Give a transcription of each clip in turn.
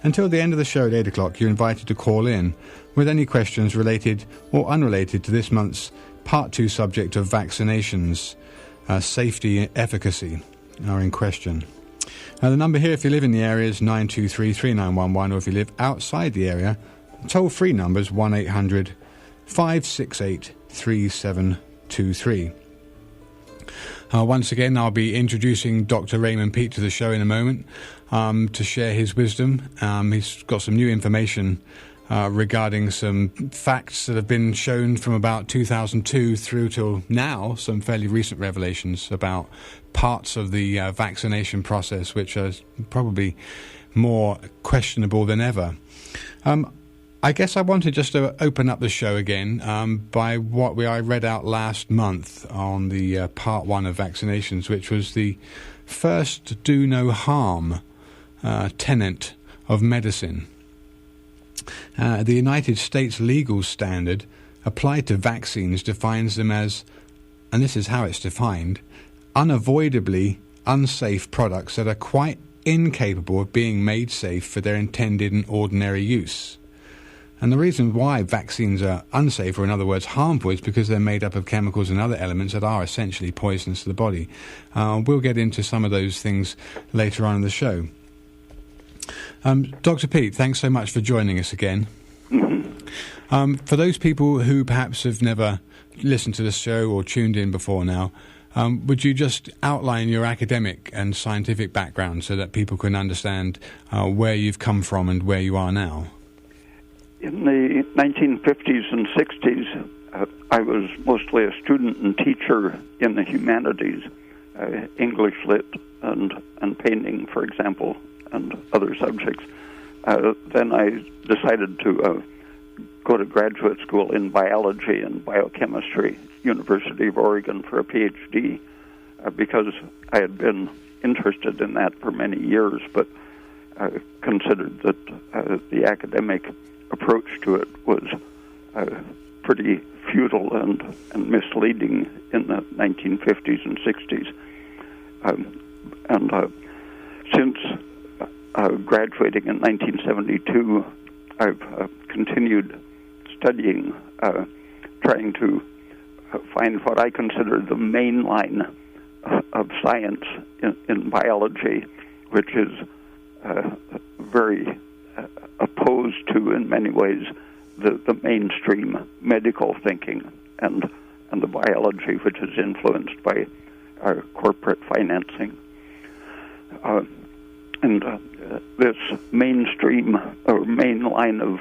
Until the end of the show at 8 o'clock, you're invited to call in with any questions related or unrelated to this month's Part 2 subject of vaccinations. Safety and efficacy are in question. Now, the number here, if you live in the area, is 923-3911, or if you live outside the area, toll-free number is 1-800-568-3723. Once again, I'll be introducing Dr. Ray Peat to the show in a moment to share his wisdom. He's got some new information regarding some facts that have been shown from about 2002 through till now, some fairly recent revelations about parts of the vaccination process which are probably more questionable than ever. I guess I wanted just to open up the show again by what I read out last month on the Part 1 of vaccinations, which was the first do no harm tenet of medicine. The United States legal standard applied to vaccines defines them as, and this is how it's defined, unavoidably unsafe products that are quite incapable of being made safe for their intended and ordinary use. And the reason why vaccines are unsafe, or in other words harmful, is because they're made up of chemicals and other elements that are essentially poisonous to the body. We'll get into some of those things later on in the show. Dr. Peat, thanks so much for joining us again. For those people who perhaps have never listened to the show or tuned in before now, would you just outline your academic and scientific background so that people can understand where you've come from and where you are now? In the 1950s and 60s, I was mostly a student and teacher in the humanities, English lit and painting, for example, and other subjects. Then I decided to go to graduate school in biology and biochemistry, University of Oregon, for a PhD, because I had been interested in that for many years, but considered that the academic approach to it was pretty futile and misleading in the 1950s and 60s. Since graduating in 1972, I've continued studying, trying to find what I consider the main line of science in biology, which is very opposed to, in many ways, the mainstream medical thinking and the biology which is influenced by corporate financing. This mainstream or main line of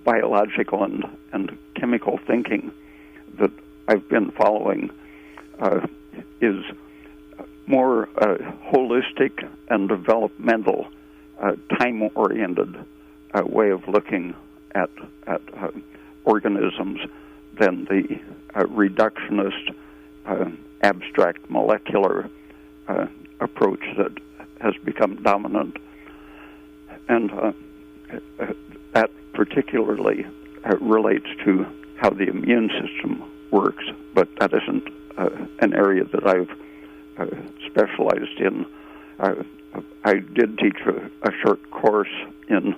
biological and chemical thinking that I've been following is more holistic and developmental, time-oriented way of looking at organisms than the reductionist, abstract molecular approach that has become dominant. And that particularly relates to how the immune system works, but that isn't an area that I've specialized in. I did teach a short course in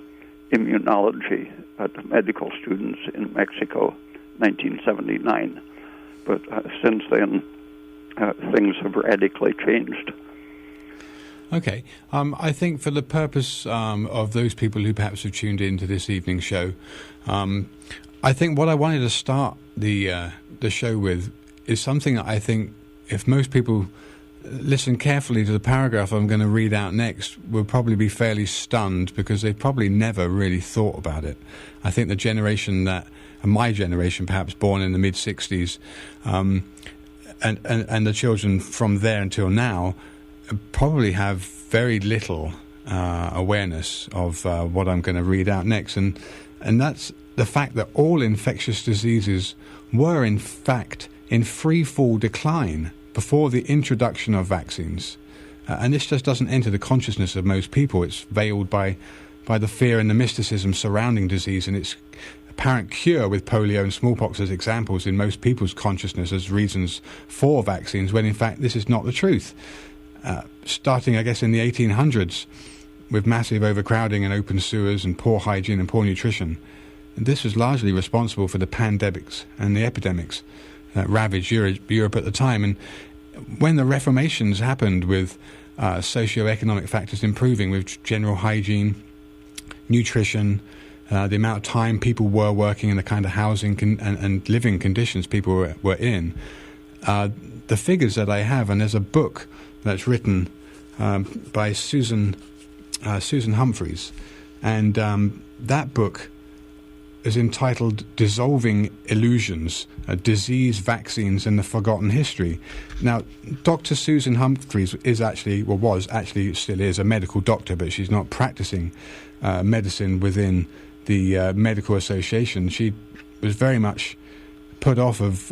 immunology to medical students in Mexico, 1979. But since then, things have radically changed. Okay. I think for the purpose of those people who perhaps have tuned into this evening's show, I think what I wanted to start the show with is something that I think if most people listen carefully to the paragraph I'm going to read out next will probably be fairly stunned, because they've probably never really thought about it. I think the generation that, my generation perhaps born in the mid-60s, and the children from there until now probably have very little awareness of what I'm going to read out next, and that's the fact that all infectious diseases were in fact in free fall decline before the introduction of vaccines. And this just doesn't enter the consciousness of most people. It's veiled by the fear and the mysticism surrounding disease and its apparent cure, with polio and smallpox as examples in most people's consciousness as reasons for vaccines, when in fact this is not the truth. Starting, I guess, in the 1800s, with massive overcrowding and open sewers and poor hygiene and poor nutrition. And this was largely responsible for the pandemics and the epidemics that ravaged Europe at the time. And when the reformations happened with socio-economic factors improving, with general hygiene, nutrition, the amount of time people were working, and the kind of housing and living conditions people were in, the figures that I have, and there's a book that's written by Susan Humphreys, and that book is entitled Dissolving Illusions, Disease, Vaccines and the Forgotten History. Now, Dr. Susan Humphreys still is a medical doctor, but she's not practicing medicine within the medical association. She was very much put off of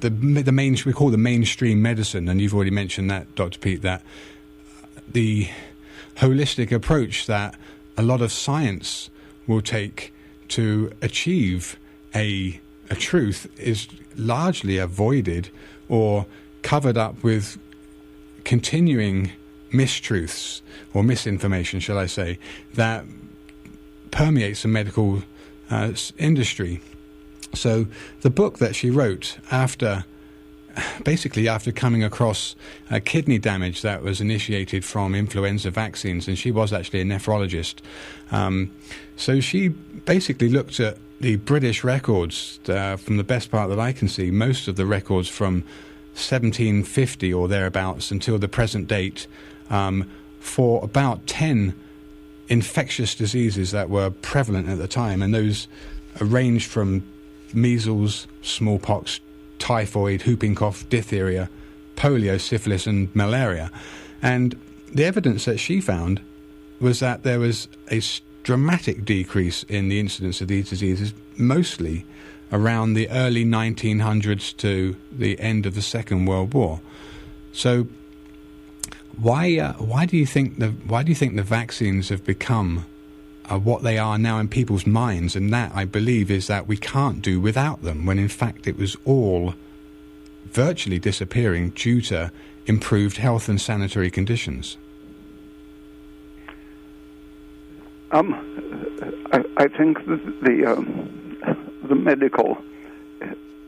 we call the mainstream medicine, and you've already mentioned that, Dr. Peat, that the holistic approach that a lot of science will take to achieve a truth is largely avoided or covered up with continuing mistruths or misinformation, shall I say, that permeates the medical industry. So the book that she wrote after coming across kidney damage that was initiated from influenza vaccines, and she was actually a nephrologist. So she basically looked at the British records from the best part that I can see, most of the records from 1750 or thereabouts until the present date, for about 10 infectious diseases that were prevalent at the time, and those ranged from measles, smallpox, typhoid, whooping cough, diphtheria, polio, syphilis and malaria. And the evidence that she found was that there was a dramatic decrease in the incidence of these diseases, mostly around the early 1900s to the end of the Second World War. So why do you think the vaccines have become what they are now in people's minds? And that, I believe, is that we can't do without them, when in fact it was all virtually disappearing due to improved health and sanitary conditions. I think the medical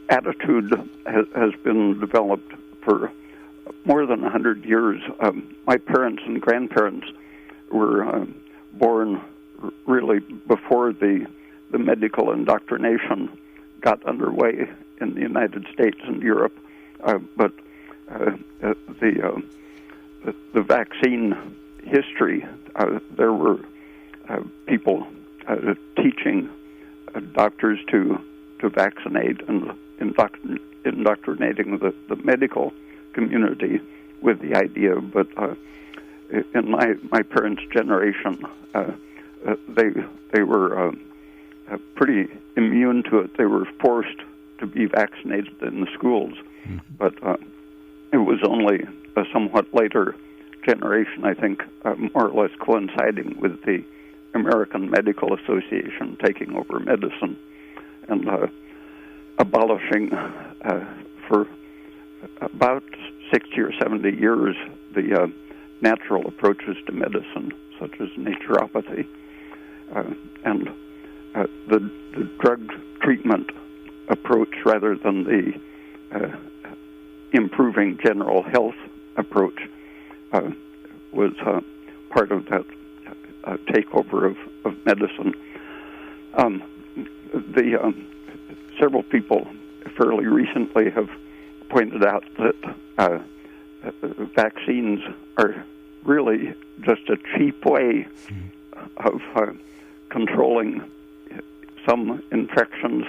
attitude has been developed for more than 100 years. My parents and grandparents were born really before the medical indoctrination got underway in the United States and Europe, but the vaccine history, there were people teaching doctors to vaccinate and indoctrinating the medical community with the idea. But in my parents' generation, they were pretty immune to it. They were forced to be vaccinated in the schools, but it was only a somewhat later generation, I think, more or less coinciding with the American Medical Association taking over medicine and abolishing for about 60 or 70 years the natural approaches to medicine, such as naturopathy, and the drug treatment approach rather than the improving general health approach was part of that takeover of medicine. Several people fairly recently have pointed out that vaccines are really just a cheap way of controlling some infections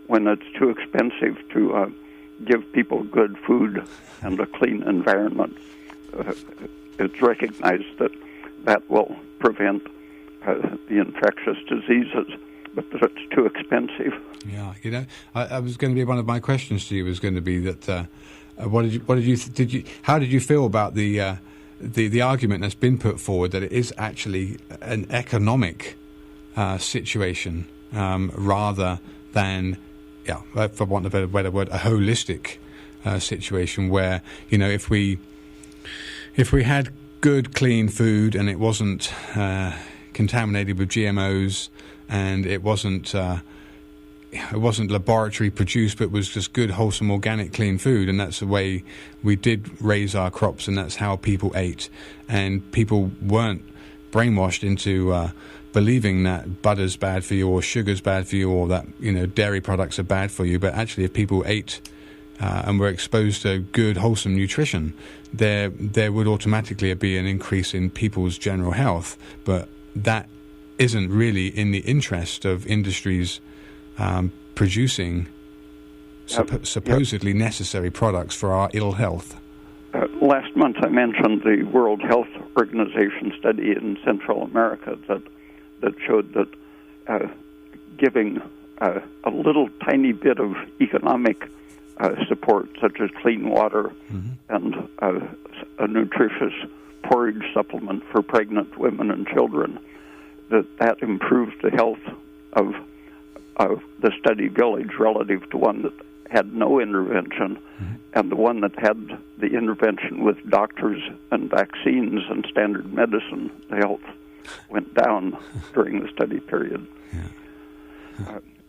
when it's too expensive to give people good food and a clean environment. It's recognized that will prevent the infectious diseases, but that it's too expensive. Yeah, I was going to be, one of my questions to you was going to be that how did you feel about the argument that's been put forward that it is actually an economic situation rather than, for want of a better word, a holistic situation where, if we had good, clean food, and it wasn't contaminated with GMOs, and it wasn't laboratory produced, but was just good, wholesome, organic, clean food. And that's the way we did raise our crops, and that's how people ate. And people weren't brainwashed into believing that butter's bad for you, or sugar's bad for you, or that dairy products are bad for you. But actually, if people ate and were exposed to good, wholesome nutrition, there would automatically be an increase in people's general health. But that isn't really in the interest of industries producing supposedly necessary products for our ill health. Last month I mentioned the World Health Organization study in Central America that showed that giving a little tiny bit of economic support, such as clean water and a nutritious porridge supplement for pregnant women and children, that improves the health of the study village relative to one that had no intervention, and the one that had the intervention with doctors and vaccines and standard medicine, the health went down during the study period.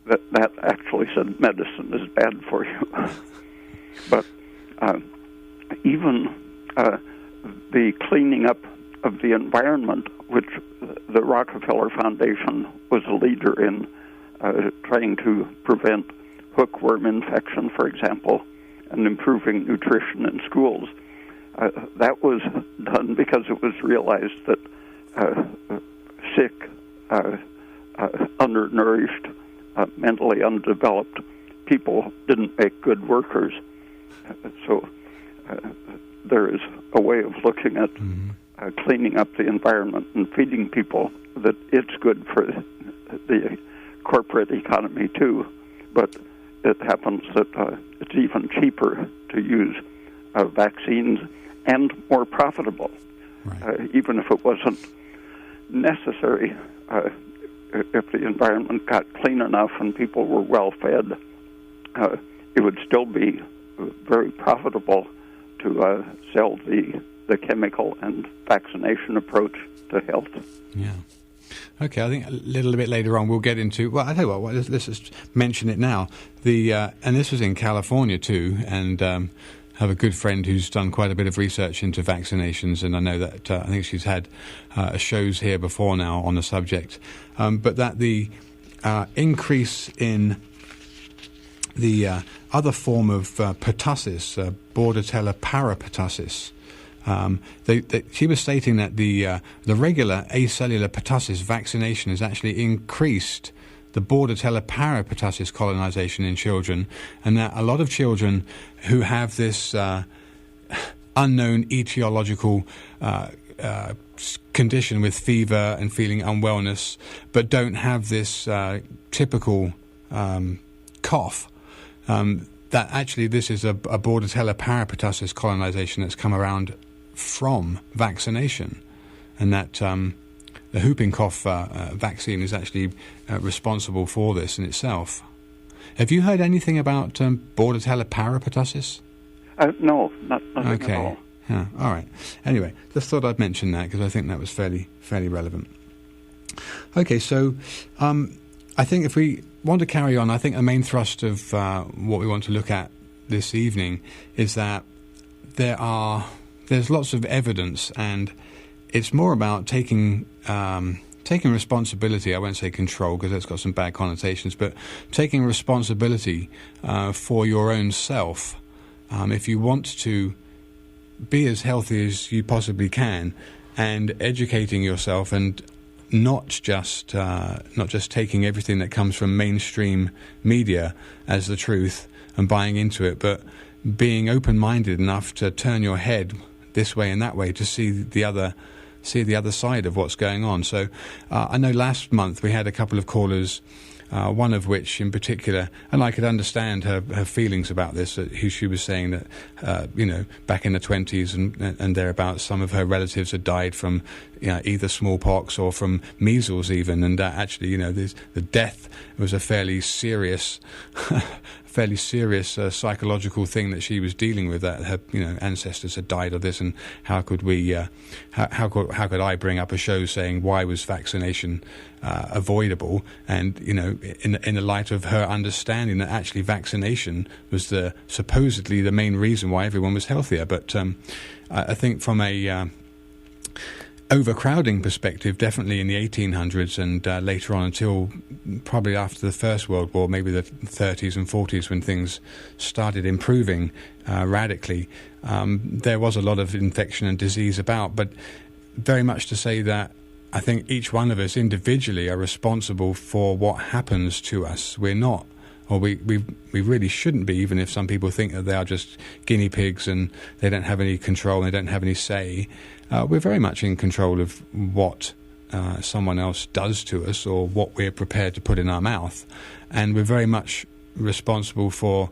That actually said medicine is bad for you. But even the cleaning up of the environment, which the Rockefeller Foundation was a leader in, trying to prevent hookworm infection, for example, and improving nutrition in schools. That was done because it was realized that sick, undernourished, mentally undeveloped people didn't make good workers. So there is a way of looking at cleaning up the environment and feeding people that it's good for the corporate economy too, but it happens that it's even cheaper to use vaccines and more profitable. Right. Even if it wasn't necessary, if the environment got clean enough and people were well fed, it would still be very profitable to sell the chemical and vaccination approach to health. Yeah. Okay, I think a little bit later on we'll get into. Well, I tell you what, let's just mention it now. And this was in California too, and have a good friend who's done quite a bit of research into vaccinations, and I know that I think she's had shows here before now on the subject. But that the increase in the other form of pertussis, Bordetella parapertussis. She was stating that the regular acellular pertussis vaccination has actually increased the Bordetella parapertussis colonization in children, and that a lot of children who have this unknown etiological condition with fever and feeling unwellness, but don't have this typical cough, that actually this is a Bordetella parapertussis colonization that's come around from vaccination, and that the whooping cough vaccine is actually responsible for this in itself. Have you heard anything about Bordetella parapertussis? No, nothing at all. Yeah, all right. Anyway, just thought I'd mention that because I think that was fairly relevant. Okay, so I think if we want to carry on, I think the main thrust of what we want to look at this evening is that there's lots of evidence, and it's more about taking responsibility. I won't say control because that's got some bad connotations, but taking responsibility for your own self. If you want to be as healthy as you possibly can, and educating yourself, and not just taking everything that comes from mainstream media as the truth and buying into it, but being open-minded enough to turn your head this way and that way to see the other side of what's going on. So I know last month we had a couple of callers, one of which in particular, and I could understand her feelings about this, who she was saying that, back in the 20s and thereabouts, some of her relatives had died from either smallpox or from measles even, and actually, the death was a fairly serious fairly serious psychological thing that she was dealing with, that her ancestors had died of this, and how could we how could I bring up a show saying why was vaccination avoidable, and in the light of her understanding that actually vaccination was supposedly the main reason why everyone was healthier. But I think from a overcrowding perspective, definitely in the 1800s and later on until probably after the First World War, maybe the 30s and 40s, when things started improving radically, there was a lot of infection and disease about, but very much to say that I think each one of us individually are responsible for what happens to us. We're not, or we really shouldn't be, even if some people think that they are just guinea pigs and they don't have any control and they don't have any say. We're very much in control of what someone else does to us or what we're prepared to put in our mouth. And we're very much responsible for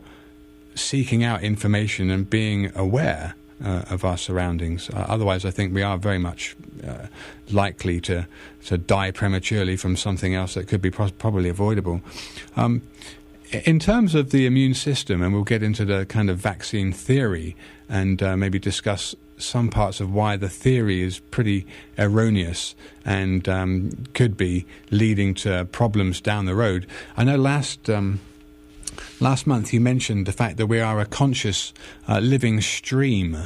seeking out information and being aware of our surroundings. Otherwise, I think we are very much likely to die prematurely from something else that could be probably avoidable. In terms of the immune system, and we'll get into the kind of vaccine theory and maybe discuss some parts of why the theory is pretty erroneous and could be leading to problems down the road. I know last month you mentioned the fact that we are a conscious living stream,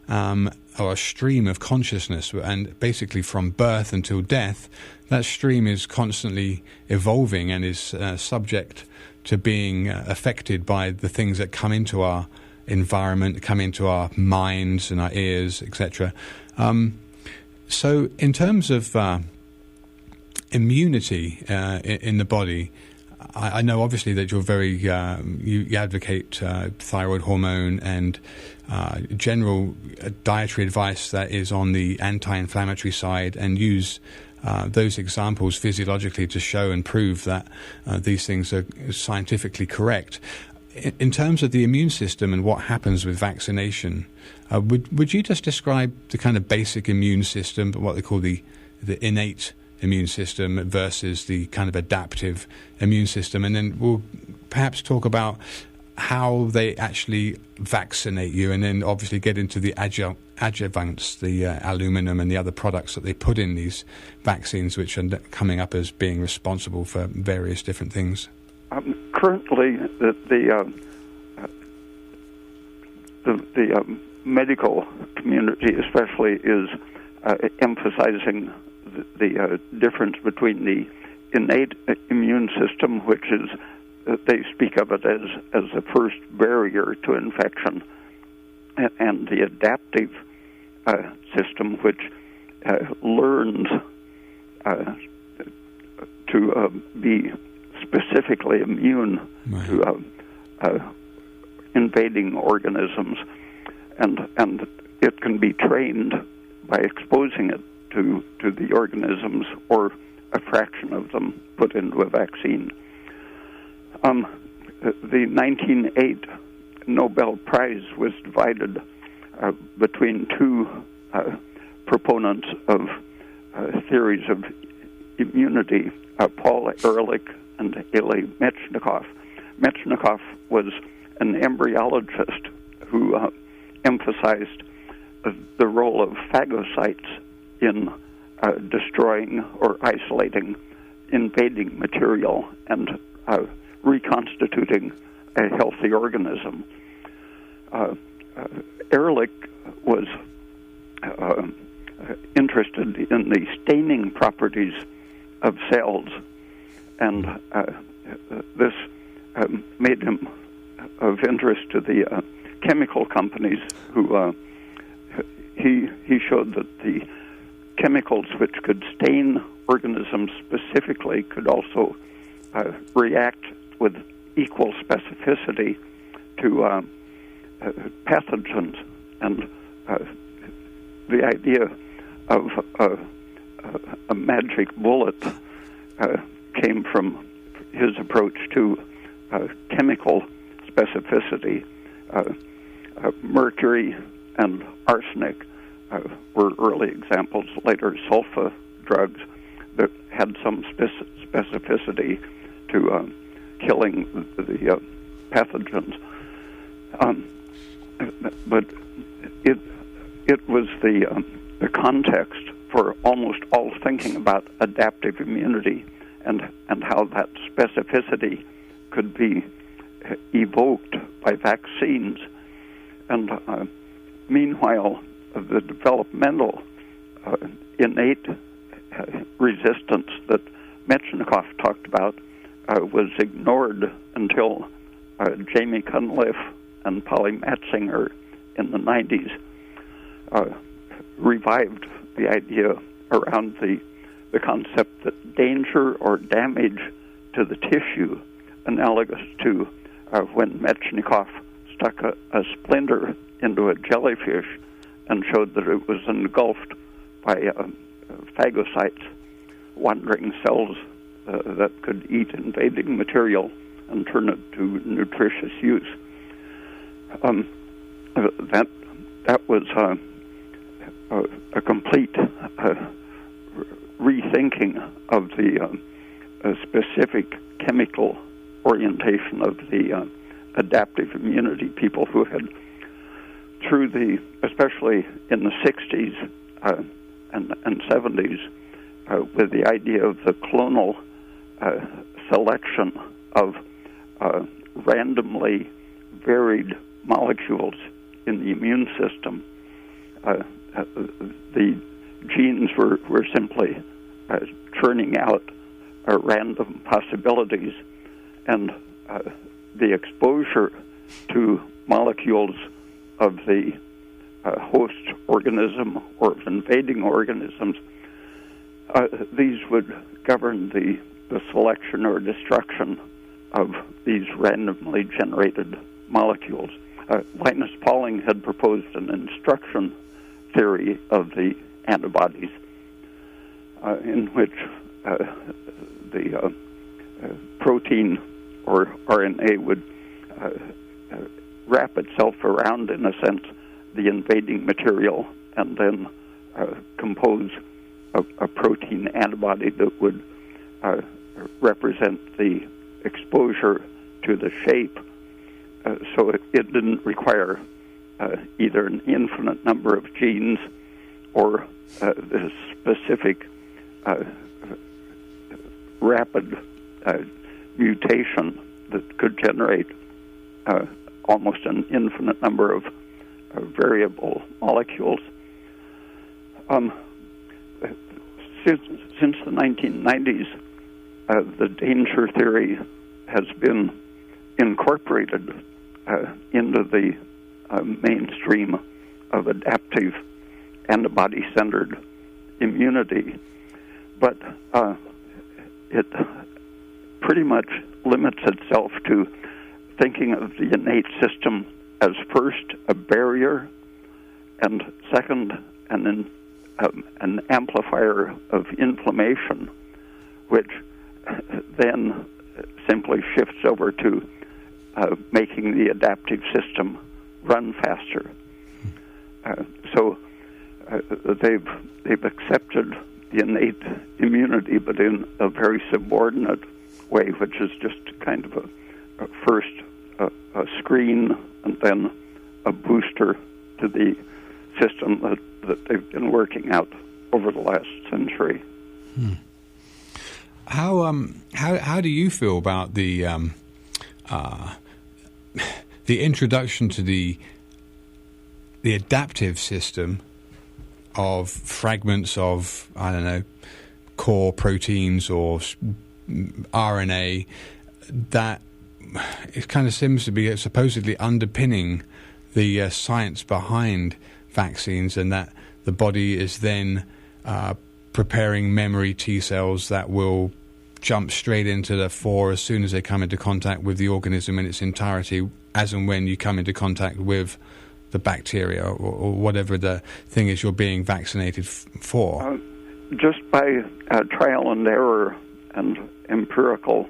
or a stream of consciousness, and basically from birth until death, that stream is constantly evolving and is subject to being affected by the things that come into our environment, come into our minds and our ears, etc. So in terms of immunity in the body, I know obviously that you're very you advocate thyroid hormone and general dietary advice that is on the anti-inflammatory side, and use those examples physiologically to show and prove that these things are scientifically correct. In terms of the immune system and what happens with vaccination, would you just describe the kind of basic immune system, what they call the innate immune system versus the kind of adaptive immune system, and then we'll perhaps talk about how they actually vaccinate you, and then obviously get into the adjuvants, the aluminum and the other products that they put in these vaccines, which are coming up as being responsible for various different things. Currently, the medical community especially is emphasizing the difference between the innate immune system, which is, they speak of it as the first barrier to infection, and the adaptive system, which learns to be specifically immune to invading organisms, and it can be trained by exposing it to the organisms, or a fraction of them put into a vaccine. The 1908 Nobel Prize was divided between two proponents of theories of immunity, Paul Ehrlich and Eli Metchnikoff. Metchnikoff was an embryologist who emphasized the role of phagocytes in destroying or isolating invading material and reconstituting a healthy organism. Ehrlich was interested in the staining properties of cells, and this made him of interest to the chemical companies, who he showed that the chemicals which could stain organisms specifically could also react with equal specificity to pathogens, and the idea of a magic bullet came from his approach to chemical specificity. Mercury and arsenic were early examples. Later, sulfa drugs that had some specificity to killing the pathogens. But it was the context for almost all thinking about adaptive immunity and how that specificity could be evoked by vaccines. And meanwhile, the developmental innate resistance that Metchnikoff talked about was ignored until Jamie Cunliffe and Polly Matzinger in the 90s revived the idea around the concept that danger or damage to the tissue, analogous to when Metchnikoff stuck a splinter into a jellyfish and showed that it was engulfed by phagocytes, wandering cells that could eat invading material and turn it to nutritious use. That was a complete rethinking of the specific chemical orientation of the adaptive immunity people who had, especially in the 60s and 70s, with the idea of the clonal selection of randomly varied molecules in the immune system. The genes were simply churning out random possibilities, and the exposure to molecules of the host organism or of invading organisms, these would govern the selection or destruction of these randomly generated molecules. Linus Pauling had proposed an instruction theory of the antibodies in which the protein or RNA would wrap itself around, in a sense, the invading material and then compose a protein antibody that would represent the exposure to the shape. So it didn't require either an infinite number of genes or the specific rapid mutation that could generate almost an infinite number of variable molecules. Since the 1990s, the danger theory has been incorporated into the mainstream of adaptive antibody-centered immunity, but it pretty much limits itself to thinking of the innate system as first a barrier and second an amplifier of inflammation, which then simply shifts over to making the adaptive system run faster. So they've accepted the innate immunity, but in a very subordinate way, which is just kind of a first a screen and then a booster to the system that they've been working out over the last century. How do you feel about the introduction to the adaptive system of fragments of, I don't know, core proteins or RNA that it kind of seems to be supposedly underpinning the science behind vaccines, and that the body is then preparing memory T cells that will jump straight into the fore as soon as they come into contact with the organism in its entirety, as and when you come into contact with the bacteria or whatever the thing is you're being vaccinated for? Just by trial and error and empirical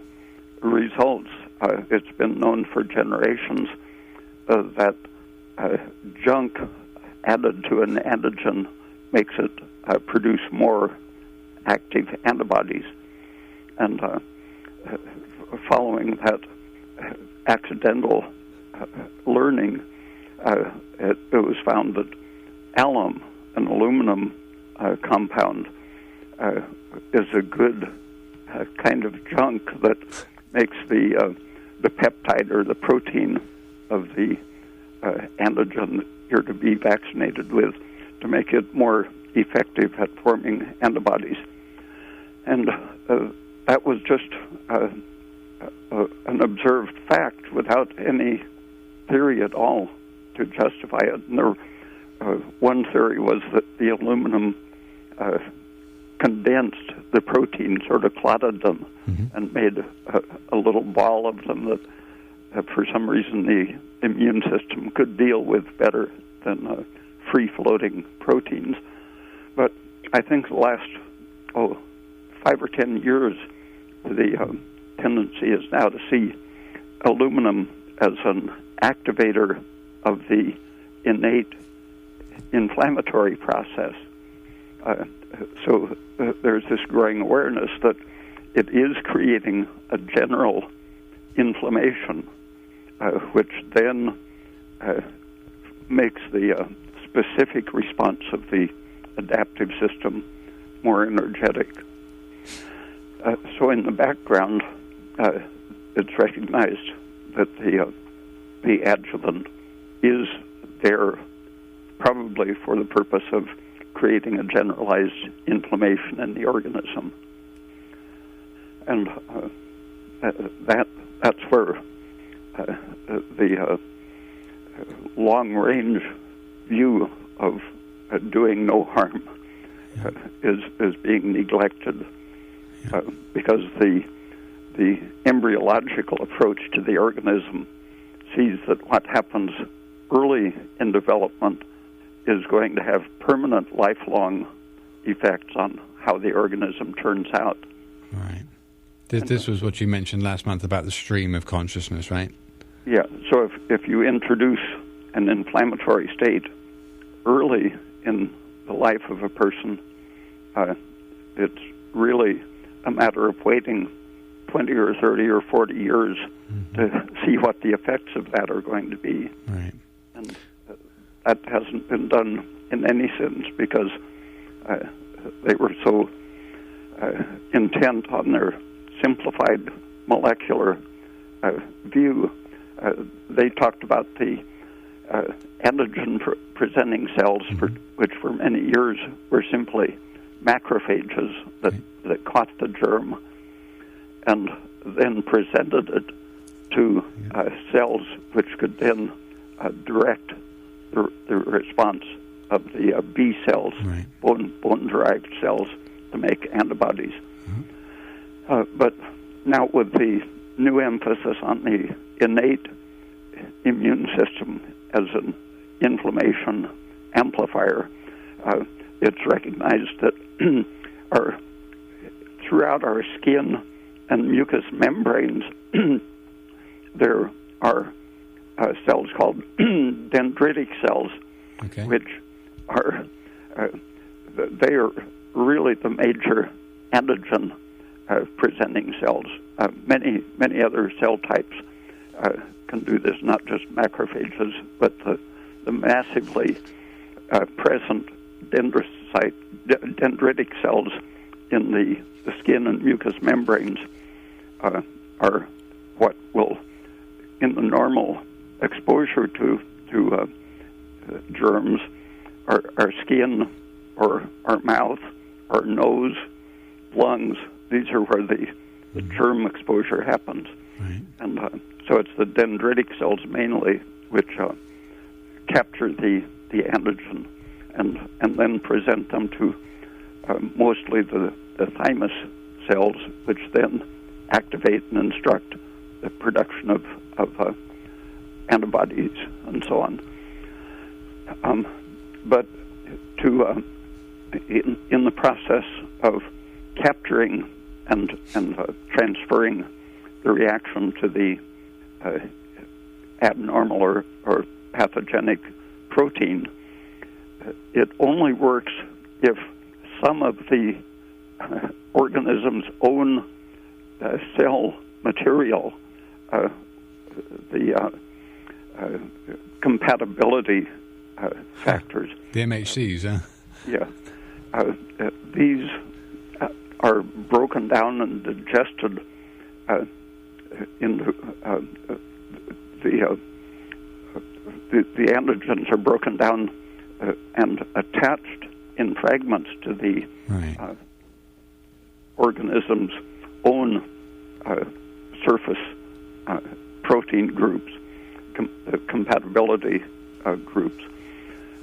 results, it's been known for generations that junk added to an antigen makes it produce more active antibodies. And following that accidental learning, it was found that alum, an aluminum compound, is a good kind of junk that makes the peptide or the protein of the antigen that you're to be vaccinated with, to make it more effective at forming antibodies. And that was just an observed fact without any theory at all to justify it. And there, one theory was that the aluminum condensed the protein, sort of clotted them, and made a little ball of them that for some reason the immune system could deal with better than free-floating proteins. But I think the last 5 or 10 years, the tendency is now to see aluminum as an activator of the innate inflammatory process. So there's this growing awareness that it is creating a general inflammation, which then makes the specific response of the adaptive system more energetic. So in the background, it's recognized that the adjuvant is there probably for the purpose of creating a generalized inflammation in the organism. And that's where the long-range view of doing no harm is being neglected, because the embryological approach to the organism sees that what happens early in development is going to have permanent, lifelong effects on how the organism turns out. Right. This was what you mentioned last month about the stream of consciousness, right? Yeah. So if you introduce an inflammatory state early in the life of a person, it's really a matter of waiting 20 or 30 or 40 years to see what the effects of that are going to be. Right. And that hasn't been done in any sense, because they were so intent on their simplified molecular view. They talked about the antigen-presenting cells, which for many years were simply macrophages that caught the germ and then presented it to cells which could then direct the response of the B cells, bone-derived cells, to make antibodies. But now with the new emphasis on the innate immune system as an inflammation amplifier, it's recognized that throughout our skin and mucous membranes, there are cells called dendritic cells, which are they are really the major antigen presenting cells. Many other cell types can do this, not just macrophages, but the massively present dendritic cells in the skin and mucous membranes are what will, in the normal exposure to germs, our skin or our mouth, our nose, lungs, these are where the germ exposure happens. Right. And so it's the dendritic cells mainly which capture the antigen and then present them to mostly the thymus cells, which then activate and instruct the production of antibodies and so on. But to in the process of capturing and transferring the reaction to the abnormal or pathogenic protein, it only works if some of the organism's own cell material compatibility factors. The MHCs, huh? Yeah. These are broken down and digested into the antigens are broken down and attached in fragments to the organism's own surface protein groups, compatibility groups.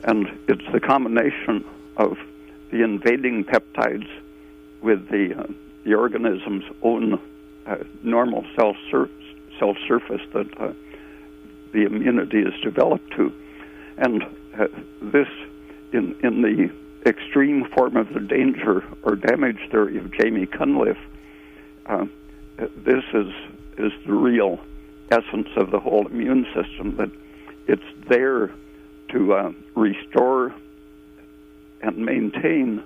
And it's the combination of the invading peptides with the organism's own normal cell surface that the immunity is developed to. And this, in the extreme form of the danger or damage theory of Jamie Cunliffe, this is the real essence of the whole immune system, that it's there to restore and maintain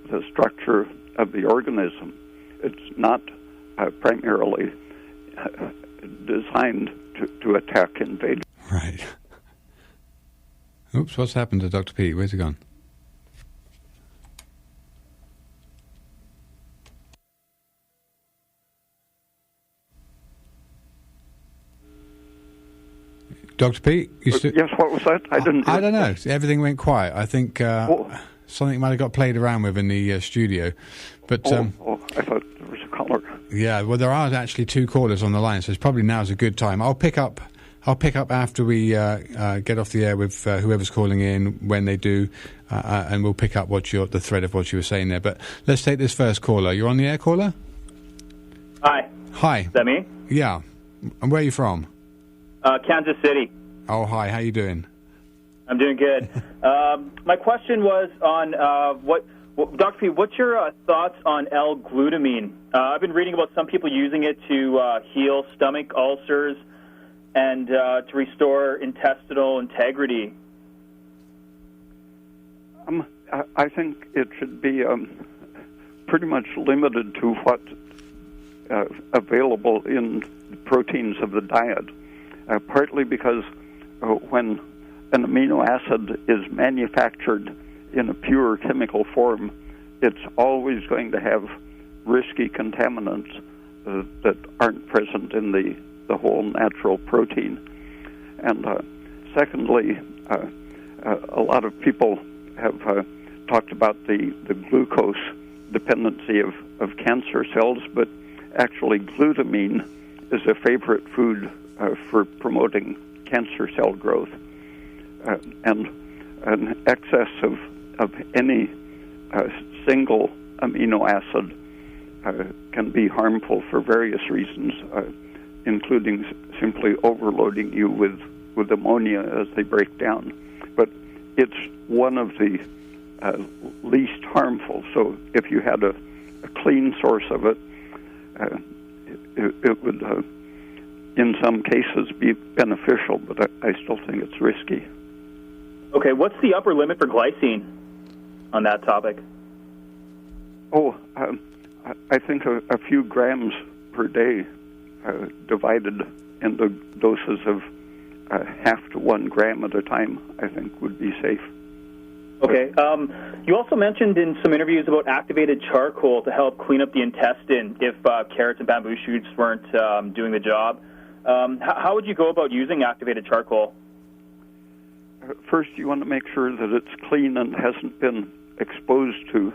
the structure of the organism. It's not primarily designed to attack invaders. Right. Oops, what's happened to Dr. Peat? Where's he gone? Dr. Peat? Yes, what was that? I don't know. Everything went quiet. I think something might have got played around with in the studio. But I thought there was a caller. Yeah, well, there are actually two callers on the line, so it's probably now's a good time. I'll pick up after we get off the air with whoever's calling in when they do, and we'll pick up the thread of what you were saying there. But let's take this first caller. You're on the air, caller? Hi. Hi. Is that me? Yeah. And where are you from? Kansas City. Oh, hi. How you doing? I'm doing good. My question was on Dr. P, what's your thoughts on L-glutamine? I've been reading about some people using it to heal stomach ulcers and to restore intestinal integrity. I think it should be pretty much limited to what's available in the proteins of the diet, partly because when an amino acid is manufactured in a pure chemical form, it's always going to have risky contaminants that aren't present in the whole natural protein. And secondly, a lot of people have talked about the glucose dependency of cancer cells, but actually glutamine is a favorite food for promoting cancer cell growth. And an excess of any single amino acid can be harmful for various reasons, including simply overloading you with ammonia as they break down. But it's one of the least harmful. So if you had a clean source of it, it would, in some cases, be beneficial, but I still think it's risky. Okay, what's the upper limit for glycine on that topic? I think a few grams per day divided into doses of half to 1 gram at a time, I think would be safe. Okay. You also mentioned in some interviews about activated charcoal to help clean up the intestine if carrots and bamboo shoots weren't doing the job. How would you go about using activated charcoal? First, you want to make sure that it's clean and hasn't been exposed to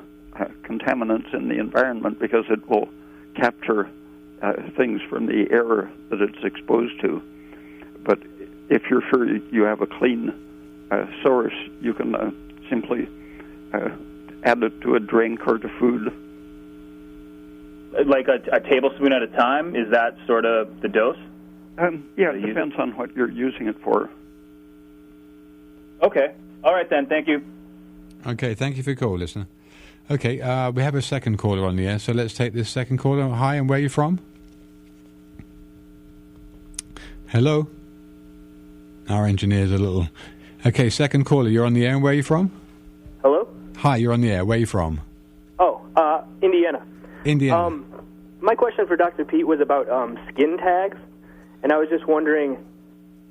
contaminants in the environment, because it will capture things from the air that it's exposed to. But if you're sure you have a clean source, you can simply add it to a drink or to food. Like a tablespoon at a time? Is that sort of the dose? Yeah, it depends on what you're using it for. Okay. All right, then. Thank you. Okay, thank you for your call, listener. Okay, we have a second caller on the air, so let's take this second caller. Hi, and where are you from? Hello? Our engineer's a little... Okay, second caller, you're on the air, and where are you from? Hello? Hi, you're on the air. Where are you from? Indiana. Indiana. My question for Dr. Peat was about skin tags. And I was just wondering,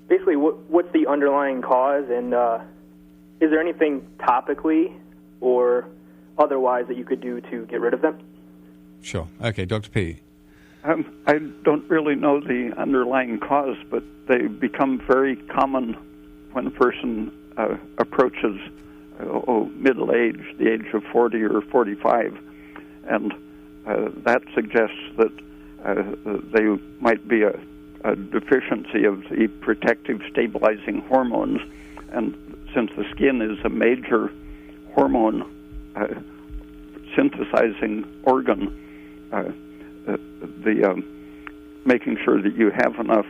basically, what's the underlying cause, and is there anything topically or otherwise that you could do to get rid of them? Sure. Okay, Dr. P. I don't really know the underlying cause, but they become very common when a person approaches middle age, the age of 40 or 45, and that suggests that they might be a deficiency of the protective stabilizing hormones, and since the skin is a major hormone synthesizing organ, making sure that you have enough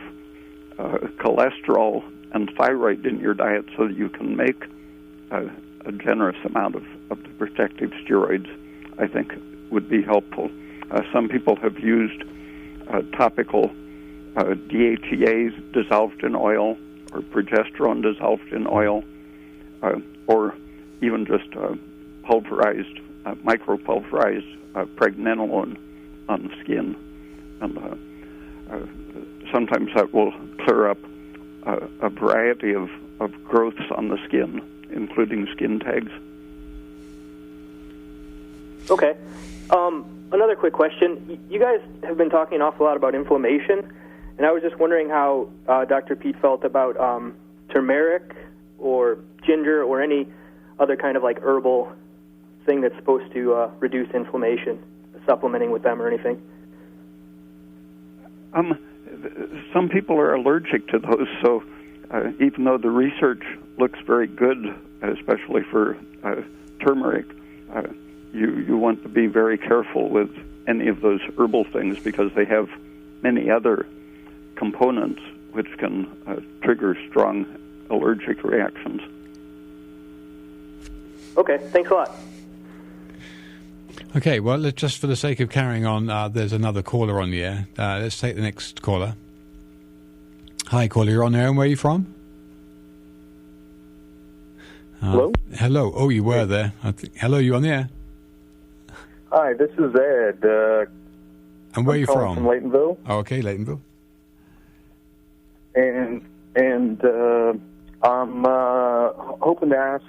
cholesterol and thyroid in your diet so that you can make a generous amount of the protective steroids, I think would be helpful. Some people have used topical DHEA dissolved in oil, or progesterone dissolved in oil, or even just pulverized, micropulverized pregnenolone on the skin. And sometimes that will clear up a variety of growths on the skin, including skin tags. Okay. Another quick question. You guys have been talking an awful lot about inflammation, and I was just wondering how Dr. Peat felt about turmeric or ginger or any other kind of like herbal thing that's supposed to reduce inflammation, supplementing with them or anything. Some people are allergic to those, so even though the research looks very good, especially for turmeric, you want to be very careful with any of those herbal things because they have many other components which can trigger strong allergic reactions. Okay, thanks a lot. Okay, well, just for the sake of carrying on, there's another caller on the air. Let's take the next caller. Hi, caller, you're on air, and where are you from? Hello? Hello. Oh, you were there. Hello, you on the air? Hi, this is Ed. And where are you from? From Laytonville. Oh, okay, Laytonville. And I'm hoping to ask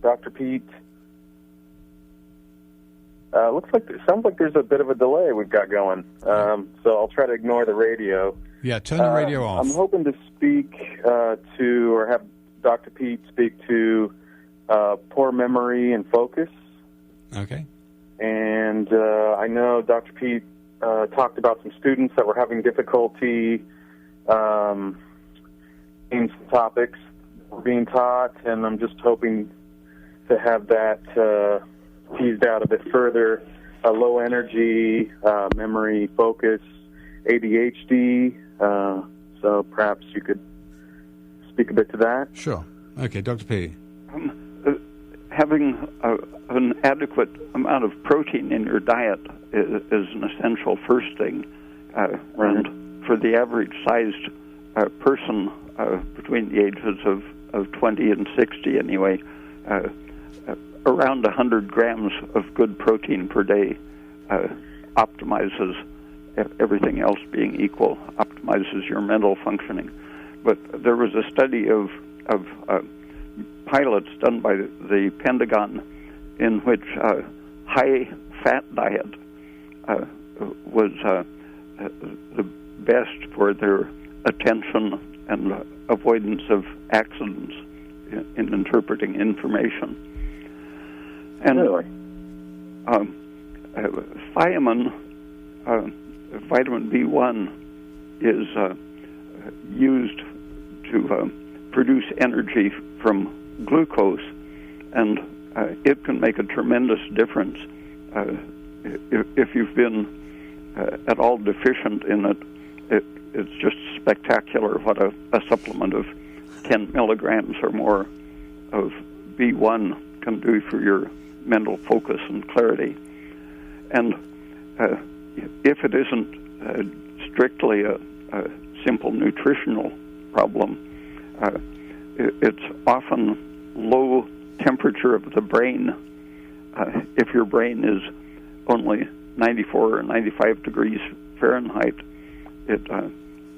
Dr. Peat. Sounds like there's a bit of a delay we've got going. So I'll try to ignore the radio. Yeah, turn the radio off. I'm hoping to speak to, or have Dr. Peat speak to poor memory and focus. Okay. And I know Dr. Peat talked about some students that were having difficulty in some topics being taught, and I'm just hoping to have that teased out a bit further. Low energy, memory, focus, ADHD. So perhaps you could speak a bit to that. Sure. Okay, Dr. P. Having an adequate amount of protein in your diet is an essential first thing. And for the average-sized person between the ages of 20 and 60 anyway, around 100 grams of good protein per day optimizes, everything else being equal, optimizes your mental functioning. But there was a study of pilots done by the Pentagon in which high-fat diet was the best for their attention and avoidance of accidents in interpreting information. And really? thiamine, vitamin B1, is used to produce energy from glucose, and it can make a tremendous difference. If you've been at all deficient in it, it's just spectacular what a supplement of 10 milligrams or more of B1 can do for your mental focus and clarity. And if it isn't strictly a simple nutritional problem, it's often low temperature of the brain. If your brain is only 94 or 95 degrees Fahrenheit, it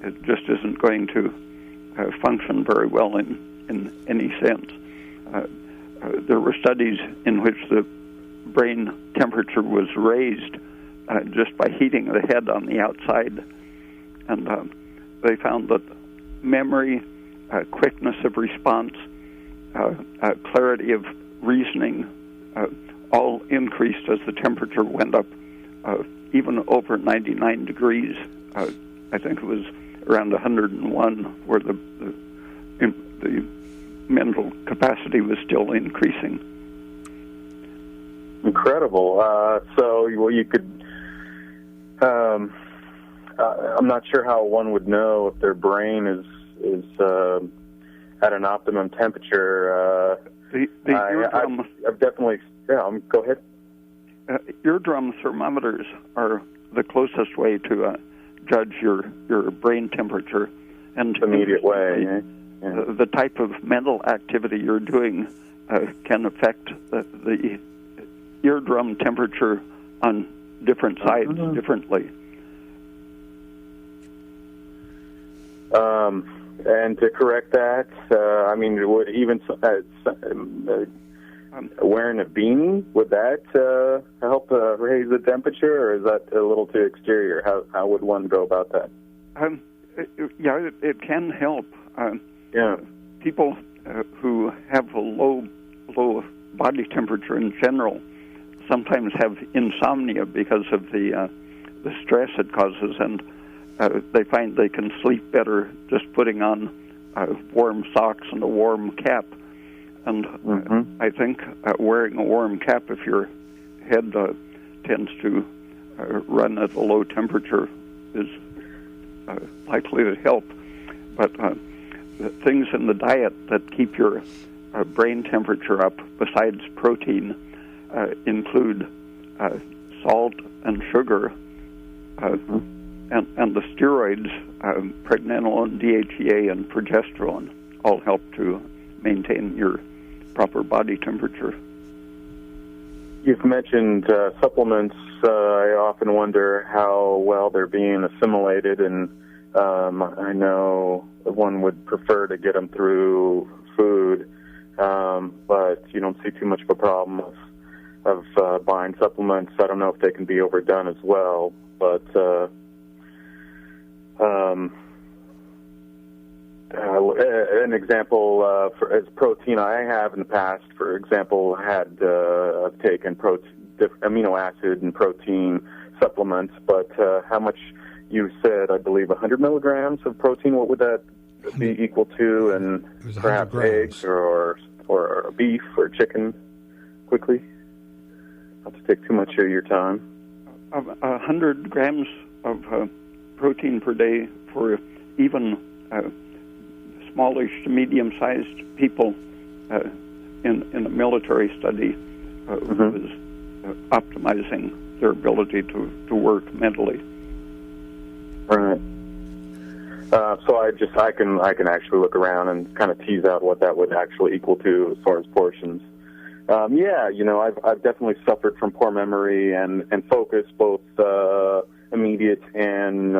it just isn't going to function very well in any sense. There were studies in which the brain temperature was raised just by heating the head on the outside, and they found that memory, quickness of response, clarity of reasoning, all increased as the temperature went up, even over 99 degrees. I think it was around 101 where the mental capacity was still increasing. Incredible. So you could. I'm not sure how one would know if their brain is at an optimum temperature. The eardrum. I've definitely. Yeah. Go ahead. Eardrum thermometers are the closest way to judge your brain temperature, and immediate way. Yeah. The type of mental activity you're doing can affect the eardrum temperature on different sides differently. And to correct that, I mean, would even wearing a beanie, would that help raise the temperature, or is that a little too exterior? How would one go about that? It can help. Yeah. People who have a low body temperature in general sometimes have insomnia because of the stress it causes, and they find they can sleep better just putting on warm socks and a warm cap. And I think wearing a warm cap, if your head tends to run at a low temperature, is likely to help. But the things in the diet that keep your brain temperature up, besides protein, include salt and sugar, and the steroids, pregnenolone, DHEA, and progesterone, all help to maintain your proper body temperature. You've mentioned supplements. I often wonder how well they're being assimilated, and I know one would prefer to get them through food, but you don't see too much of a problem of buying supplements. I don't know if they can be overdone as well, but an example as protein I have in the past, for example, I've taken amino acid and protein supplements, but how much you said, I believe 100 milligrams of protein, what would that be equal to? And perhaps eggs or beef or chicken, quickly? Not to take too much of your time. 100 grams of protein per day for even smallish to medium-sized people in a military study was optimizing their ability to work mentally. Right. So I can actually look around and kind of tease out what that would actually equal to as far as portions. I've definitely suffered from poor memory and focus, both immediate and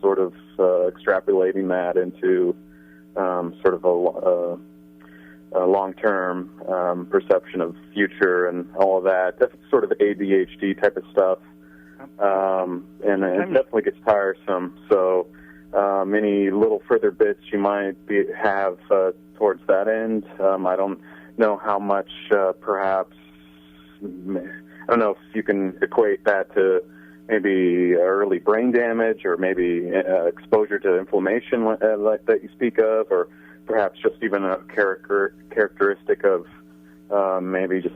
sort of extrapolating that into sort of a long-term perception of future and all of that. That's sort of ADHD type of stuff, and it definitely gets tiresome. So any little further bits you might have towards that end, I don't know how much perhaps, I don't know if you can equate that to maybe early brain damage or maybe exposure to inflammation like that you speak of, or perhaps just even a characteristic of maybe just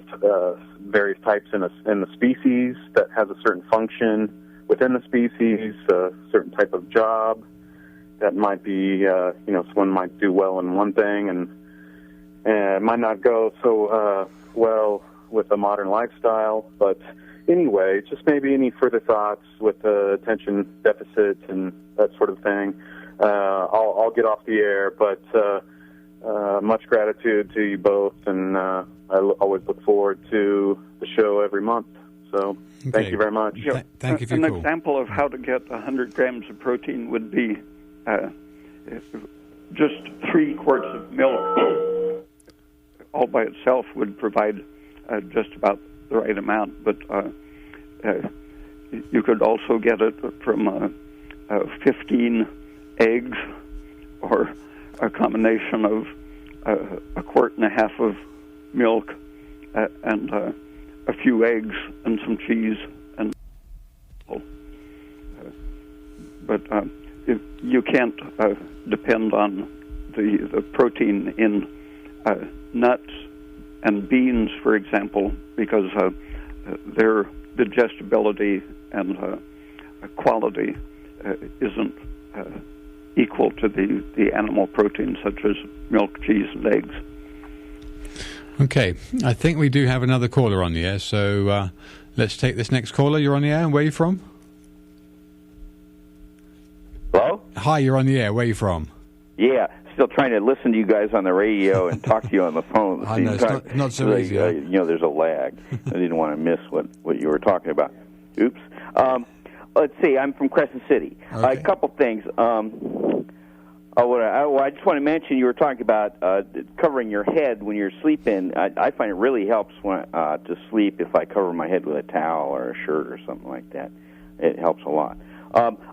various types in the species that has a certain function within the species, a certain type of job that might be, someone might do well in one thing and it might not go so well with a modern lifestyle. But anyway, just maybe any further thoughts with attention deficit and that sort of thing. I'll get off the air, but much gratitude to you both, and I always look forward to the show every month. So thank you very much. Thank you for your call. An example of how to get 100 grams of protein would be just 3 quarts of milk all by itself would provide just about the right amount. But you could also get it from 15 eggs, or a combination of a quart and a half of milk and a few eggs and some cheese. And but you can't depend on the protein in nuts and beans, for example, because their digestibility and quality isn't equal to the animal proteins such as milk, cheese, and eggs. Okay, I think we do have another caller on the air, so let's take this next caller. You're on the air, and where are you from? Hello? Hi, you're on the air. Where are you from? Yeah, still trying to listen to you guys on the radio and talk to you on the phone at the same time. It's not so easy. There's a lag. I didn't want to miss what you were talking about. Oops. Let's see, I'm from Crescent City. Okay. A couple things. I just want to mention, you were talking about covering your head when you're sleeping. I find it really helps to sleep if I cover my head with a towel or a shirt or something like that. It helps a lot.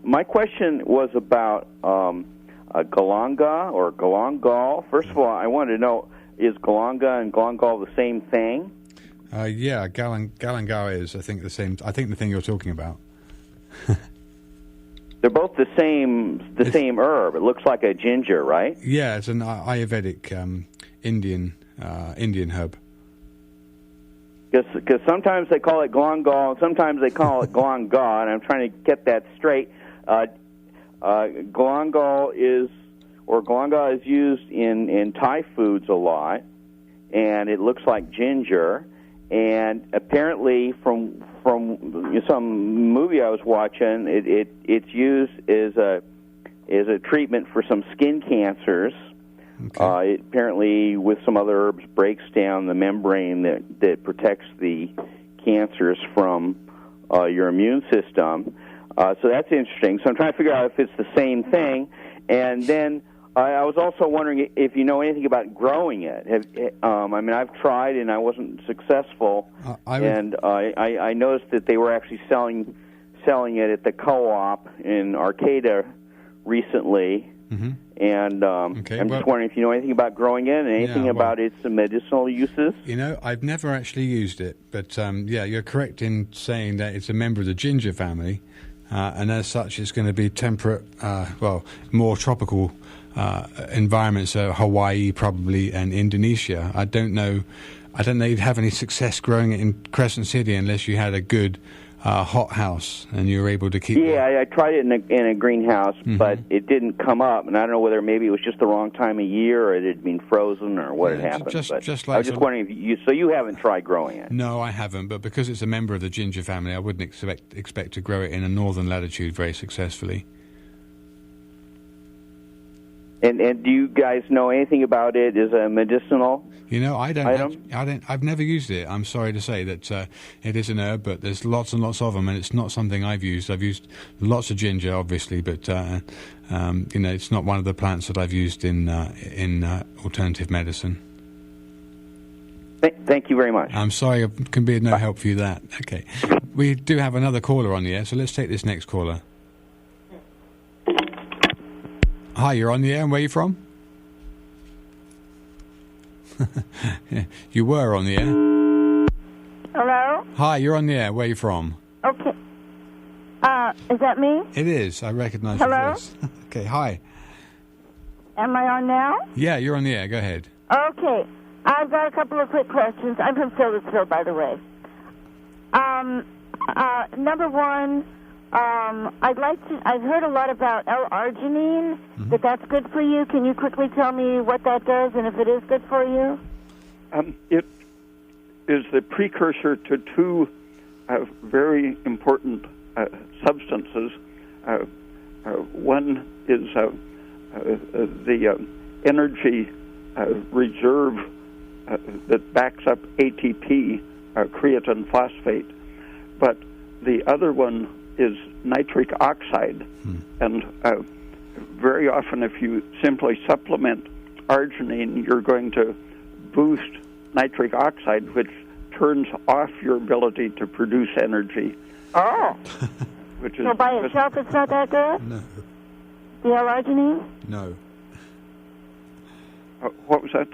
My question was about galanga or galangal. First of all, I wanted to know, is galanga and galangal the same thing? Yeah, galangal is, I think, the same. I think the thing you're talking about. They're both the same herb. It looks like a ginger, right? Yeah, it's an Ayurvedic Indian herb. Because sometimes they call it galangal, sometimes they call it galanga, and I'm trying to get that straight. Galanga is used in Thai foods a lot, and it looks like ginger. And apparently, from some movie I was watching, it's used as a treatment for some skin cancers. Okay. It apparently, with some other herbs, breaks down the membrane that protects the cancers from your immune system. So that's interesting. So I'm trying to figure out if it's the same thing. And then I was also wondering if you know anything about growing it. I've tried and I wasn't successful. I noticed that they were actually selling it at the co-op in Arcata recently. Mm-hmm. And I'm just wondering if you know anything about growing it and anything about its medicinal uses. You know, I've never actually used it, but you're correct in saying that it's a member of the ginger family, and as such, it's going to be temperate, more tropical environments, so Hawaii probably and Indonesia. I don't know you'd have any success growing it in Crescent City unless you had a good hot house and you were able to keep. Yeah, I tried it in a greenhouse, mm-hmm. but it didn't come up, and I don't know whether maybe it was just the wrong time of year or it had been frozen or what had happened. I was just wondering if you haven't tried growing it. No, I haven't, but because it's a member of the ginger family, I wouldn't expect to grow it in a northern latitude very successfully. And do you guys know anything about it as a medicinal? You know, I don't. I've never used it. I'm sorry to say that it is an herb, but there's lots and lots of them, and it's not something I've used. I've used lots of ginger, obviously, but it's not one of the plants that I've used in alternative medicine. Thank you very much. I'm sorry, I can be of no help for you that. Okay, we do have another caller on the air, so let's take this next caller. Hi, you're on the air, and where are you from? Yeah, you were on the air. Hello? Hi, you're on the air, where are you from? Okay. Is that me? It is, I recognize your voice. Okay, hi. Am I on now? Yeah, you're on the air, go ahead. Okay, I've got a couple of quick questions. I'm from Phillipsville, by the way. Number one, I've heard a lot about L-arginine, mm-hmm. that's good for you. Can you quickly tell me what that does and if it is good for you? It is the precursor to two very important substances. One is the energy reserve that backs up ATP, creatine phosphate, but the other one is nitric oxide, and very often if you simply supplement arginine, you're going to boost nitric oxide, which turns off your ability to produce energy. Oh. Which is, so by itself it's not that good? No. The L-arginine? No. What was that?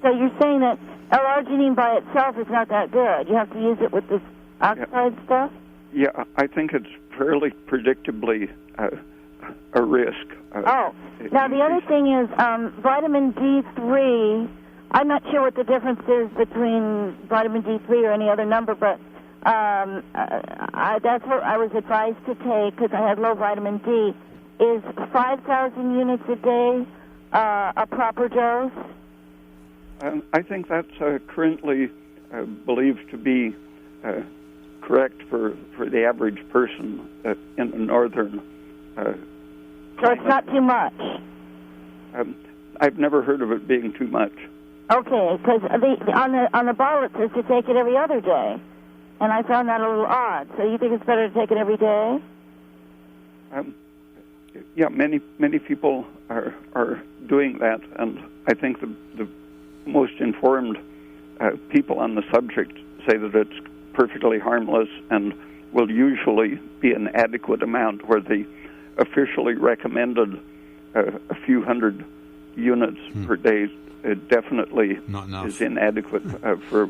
So you're saying that L-arginine by itself is not that good. You have to use it with this oxide stuff? Yeah, I think it's fairly predictably a risk. Now the other thing is vitamin D3. I'm not sure what the difference is between vitamin D3 or any other number, but that's what I was advised to take because I had low vitamin D. Is 5,000 units a day a proper dose? I think that's currently believed to be correct for the average person in the northern so it's not too much? I've never heard of it being too much. Okay, because on the bottle it says to take it every other day, and I found that a little odd. So you think it's better to take it every day? Yeah, many people are doing that, and I think the most informed people on the subject say that it's perfectly harmless and will usually be an adequate amount, where the officially recommended a few hundred units per day definitely is inadequate for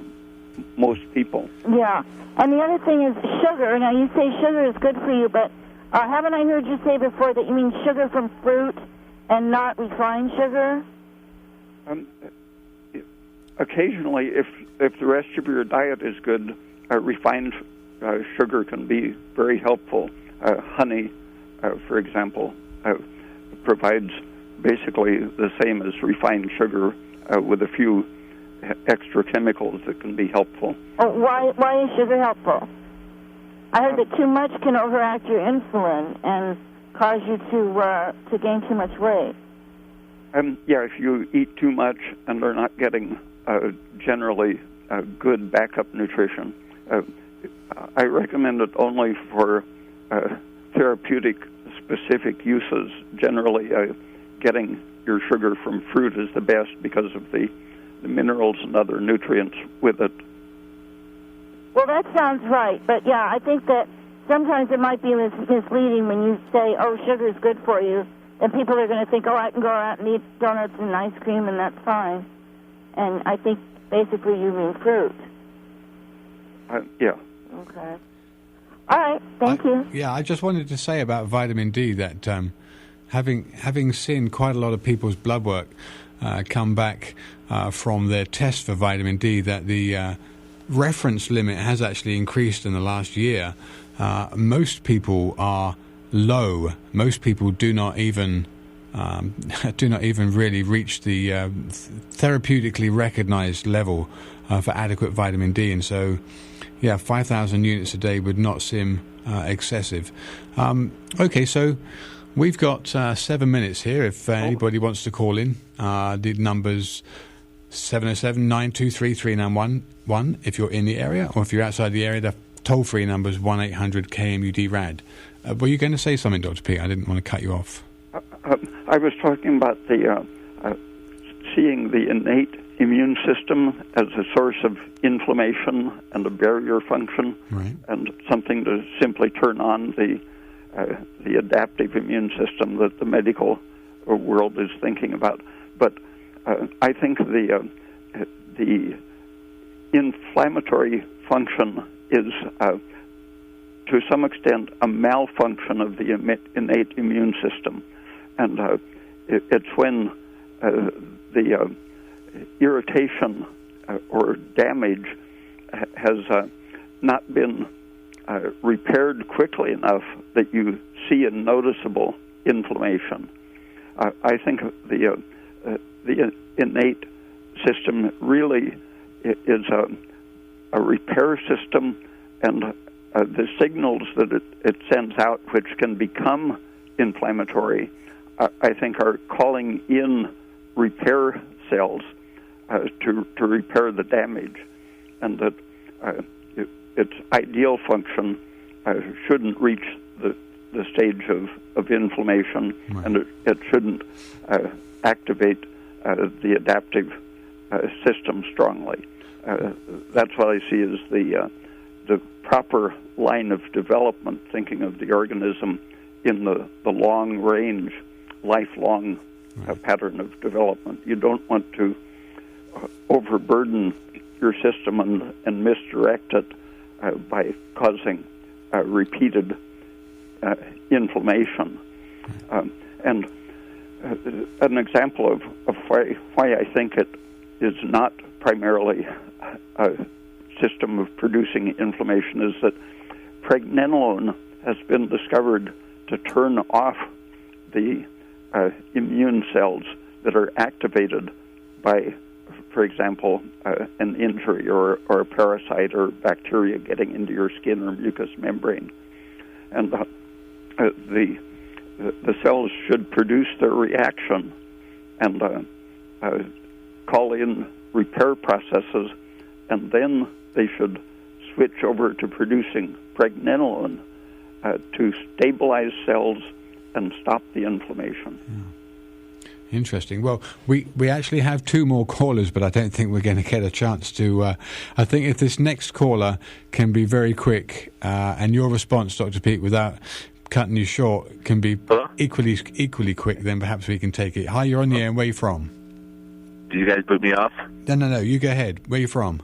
most people. Yeah, and the other thing is sugar. Now, you say sugar is good for you, but haven't I heard you say before that you mean sugar from fruit and not refined sugar? Occasionally, if the rest of your diet is good, refined sugar can be very helpful. Honey, for example, provides basically the same as refined sugar with a few extra chemicals that can be helpful. Oh, why is sugar helpful? I heard that too much can overact your insulin and cause you to gain too much weight. Yeah, if you eat too much and are not getting generally good backup nutrition, I recommend it only for therapeutic specific uses. Generally, getting your sugar from fruit is the best because of the minerals and other nutrients with it. Well, that sounds right, but yeah, I think that sometimes it might be misleading when you say, oh, sugar is good for you, and people are going to think, oh, I can go out and eat donuts and ice cream and that's fine. And I think basically you mean fruit. Yeah. Okay. All right, thank you. Yeah, I just wanted to say about vitamin D that having seen quite a lot of people's blood work come back from their test for vitamin D, that the reference limit has actually increased in the last year. Most people are low. Most people do not even really reach the therapeutically recognized level for adequate vitamin D, and so 5,000 units a day would not seem excessive. Okay, so we've got 7 minutes here. If anybody wants to call in, the number's 707-923-3911 if you're in the area, or if you're outside the area, the toll-free number is 1-800-KMUD-RAD. Were you going to say something, Dr. Peat? I didn't want to cut you off. I was talking about the seeing the innate immune system as a source of inflammation and a barrier function, right, and something to simply turn on the adaptive immune system that the medical world is thinking about. But I think the inflammatory function is to some extent a malfunction of the innate immune system, and it's when the irritation or damage has not been repaired quickly enough that you see a noticeable inflammation. I think the innate system really is a repair system, and the signals that it sends out, which can become inflammatory, I think are calling in repair cells to repair the damage, and that its ideal function shouldn't reach the the stage of inflammation, right. and it shouldn't activate the adaptive system strongly. That's what I see as the proper line of development, thinking of the organism in the long range, lifelong pattern of development. You don't want to overburden your system and misdirect it by causing repeated inflammation. And an example of why I think it is not primarily a system of producing inflammation is that pregnenolone has been discovered to turn off the immune cells that are activated by, for example, an injury or a parasite or bacteria getting into your skin or mucous membrane. And the cells should produce their reaction and call in repair processes, and then they should switch over to producing pregnenolone to stabilize cells and stop the inflammation. Yeah. Interesting. Well, we actually have two more callers, but I don't think we're going to get a chance to. I think if this next caller can be very quick, and your response, Dr. Peat, without cutting you short, can be equally quick, then perhaps we can take it. Hi, you're on the air. Where are you from? Did you guys boot me off? No. You go ahead. Where are you from?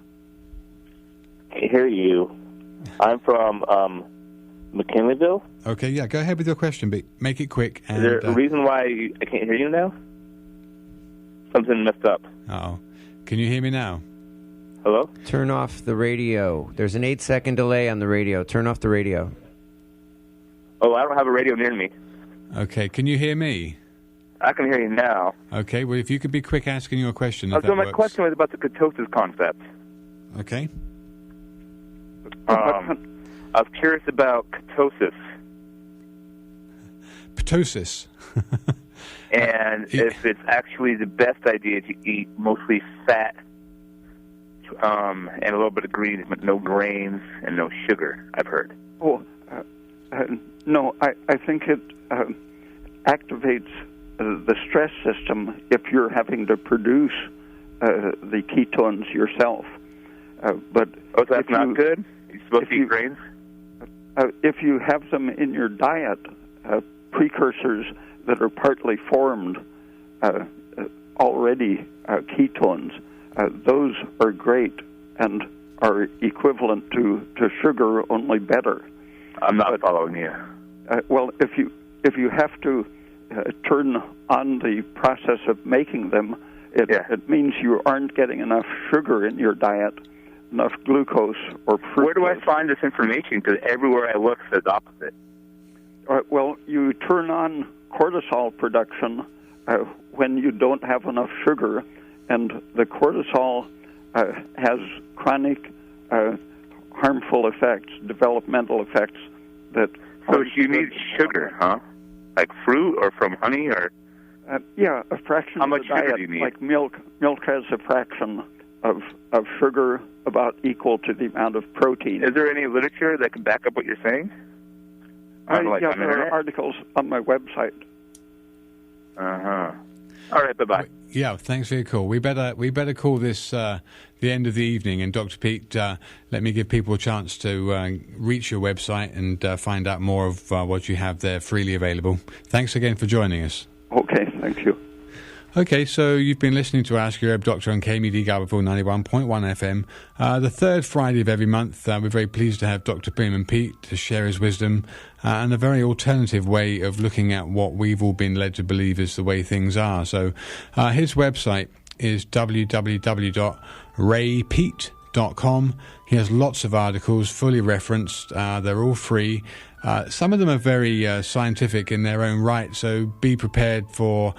I hear you. I'm from McKinleyville. Okay, yeah, go ahead with your question, but make it quick. And, is there a reason why I can't hear you now? Something messed up. Uh-oh. Can you hear me now? Hello? Turn off the radio. There's an 8-second delay on the radio. Turn off the radio. Oh, I don't have a radio near me. Okay, can you hear me? I can hear you now. Okay, well, if you could be quick asking your question. So my question was about the ketosis concept. Okay. I was curious about ketosis. Ptosis. And if it's actually the best idea to eat mostly fat and a little bit of greens, but no grains and no sugar, I've heard. Oh, no, I think it activates the stress system if you're having to produce the ketones yourself. But so that's not good? You're supposed to eat grains? If you have them in your diet, precursors that are partly formed already ketones, those are great and are equivalent to sugar, only better. I'm not following you. Well, if you have to turn on the process of making them, it means you aren't getting enough sugar in your diet, enough glucose or fructose. Where do I find this information? Because everywhere I look says opposite. Well, you turn on cortisol production when you don't have enough sugar, and the cortisol has chronic harmful effects, developmental effects that... So you need sugar, huh? Like fruit or from honey or... yeah, a fraction of the diet. How much sugar do you need? Like milk. Milk has a fraction of sugar about equal to the amount of protein. Is there any literature that can back up what you're saying? Yeah, there are articles on my website. Uh-huh. All right, bye-bye. Yeah, thanks for your call. We better call this the end of the evening. And Dr. Peat, let me give people a chance to reach your website and find out more of what you have there freely available. Thanks again for joining us. Okay, thank you. Okay, so you've been listening to Ask Your Herb Doctor on KMUD Garberville 91.1 FM. The third Friday of every month, we're very pleased to have Dr. Raymond Peat to share his wisdom and a very alternative way of looking at what we've all been led to believe is the way things are. So his website is www.raypeat.com. He has lots of articles, fully referenced. They're all free. Some of them are very scientific in their own right, so be prepared for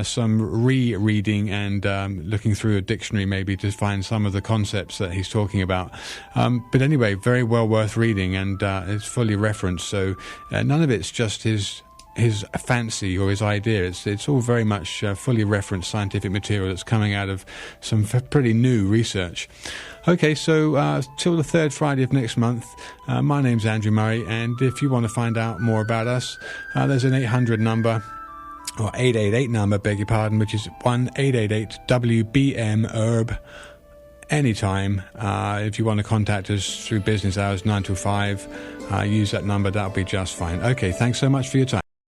some rereading and looking through a dictionary maybe to find some of the concepts that he's talking about. But anyway, very well worth reading, and it's fully referenced, so none of it's just his his fancy or his idea. It's all very much fully referenced scientific material that's coming out of some pretty new research. Okay, so till the third Friday of next month, my name's Andrew Murray, and if you want to find out more about us, there's an 800 number, or 888 number, beg your pardon, which is 1-888-WBM-HERB. Anytime. If you want to contact us through business hours, 9 to 5, use that number. That'll be just fine. Okay, thanks so much for your time.